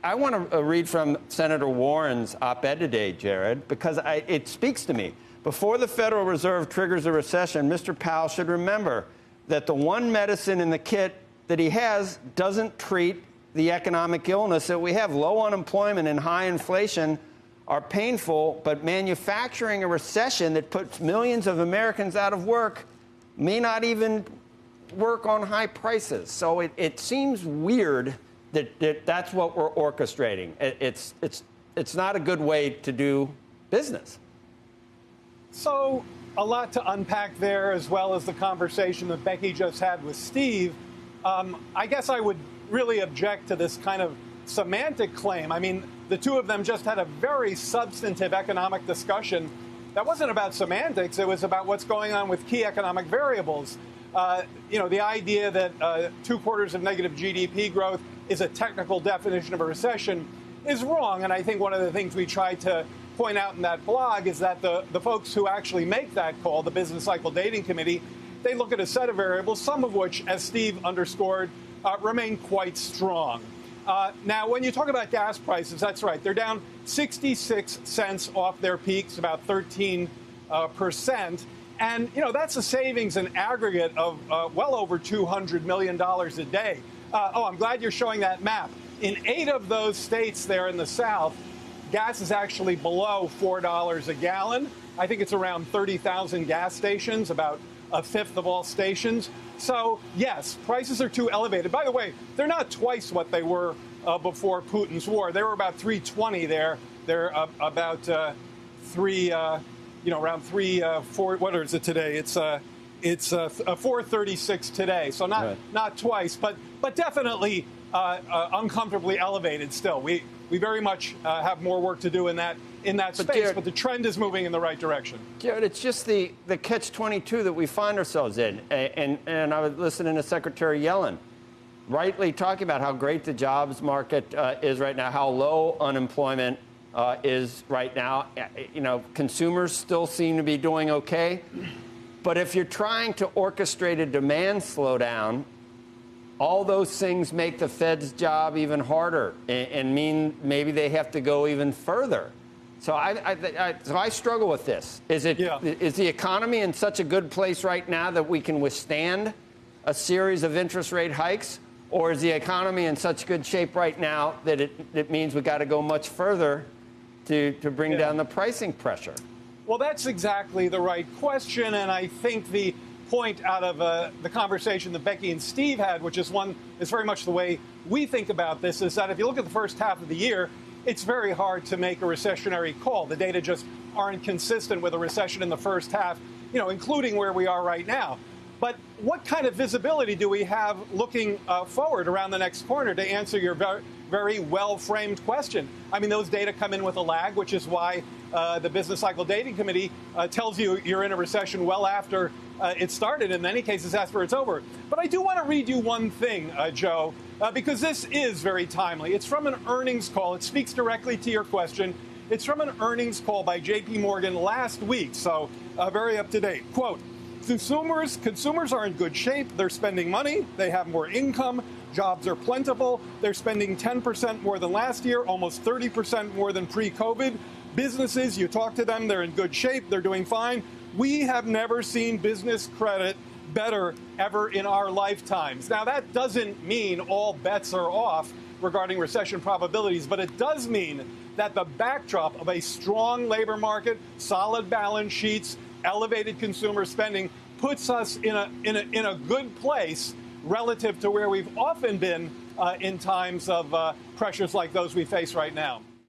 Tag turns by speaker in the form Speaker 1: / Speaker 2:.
Speaker 1: I want to read from Senator Warren's op-ed today, Jared, because it speaks to me. Before the Federal Reserve triggers a recession, Mr. Powell should remember that the one medicine in the kit that he has doesn't treat the economic illness that we have. Low unemployment and high inflation are painful, but manufacturing a recession that puts millions of Americans out of work may not even work on high prices. So it seems weird that that's what we're orchestrating. It's not a good way to do business.
Speaker 2: So a lot to unpack there, as well as the conversation that Becky just had with Steve. I guess I would really object to this kind of semantic claim. I mean, the two of them just had a very substantive economic discussion that wasn't about semantics. It was about what's going on with key economic variables. The idea that 2 quarters of negative GDP growth is a technical definition of a recession is wrong. And I think one of the things we tried to point out in that blog is that the folks who actually make that call, the Business Cycle Dating Committee, they look at a set of variables, some of which, as Steve underscored, remain quite strong. Now, when you talk about gas prices, that's right. They're down 66 cents off their peaks, about 13%. And, that's a savings in aggregate of well over $200 million a day. I'm glad you're showing that map. In 8 of those states there in the South, gas is actually below $4 a gallon. I think it's around 30,000 gas stations, about a fifth of all stations. So, yes, prices are too elevated. By the way, they're not twice what they were before Putin's war. They were about $3.20 there. They're about around 4. What is it today? It's $4.36 today. So not twice, but definitely uncomfortably elevated still. We very much have more work to do in that space, Jared, but the trend is moving in the right direction.
Speaker 1: Jared, it's just the catch-22 that we find ourselves in. And I was listening to Secretary Yellen rightly talking about how great the jobs market is right now, how low unemployment is right now. Consumers still seem to be doing okay. But if you're trying to orchestrate a demand slowdown, all those things make the Fed's job even harder and mean maybe they have to go even further. So I struggle with this. Is the economy in such a good place right now that we can withstand a series of interest rate hikes? Or is the economy in such good shape right now that it means we got to go much further to bring down the pricing pressure?
Speaker 2: Well, that's exactly the right question. And I think the point out of the conversation that Becky and Steve had, which is very much the way we think about this, is that if you look at the first half of the year, it's very hard to make a recessionary call. The data just aren't consistent with a recession in the first half, including where we are right now. But what kind of visibility do we have looking forward around the next corner to answer your very well-framed question? I mean, those data come in with a lag, which is why the Business Cycle Dating Committee tells you you're in a recession well after it started, in many cases after it's over. But I do want to read you one thing, Joe, because this is very timely. It's from an earnings call. It speaks directly to your question. It's from an earnings call by J.P. Morgan last week, so very up to date. Quote, Consumers are in good shape. They're spending money. They have more income. Jobs are plentiful. They're spending 10% more than last year, almost 30% more than pre-COVID. Businesses, you talk to them, they're in good shape. They're doing fine. We have never seen business credit better ever in our lifetimes. Now, that doesn't mean all bets are off regarding recession probabilities, but it does mean that the backdrop of a strong labor market, solid balance sheets, elevated consumer spending puts us in a good place relative to where we've often been in times of pressures like those we face right now.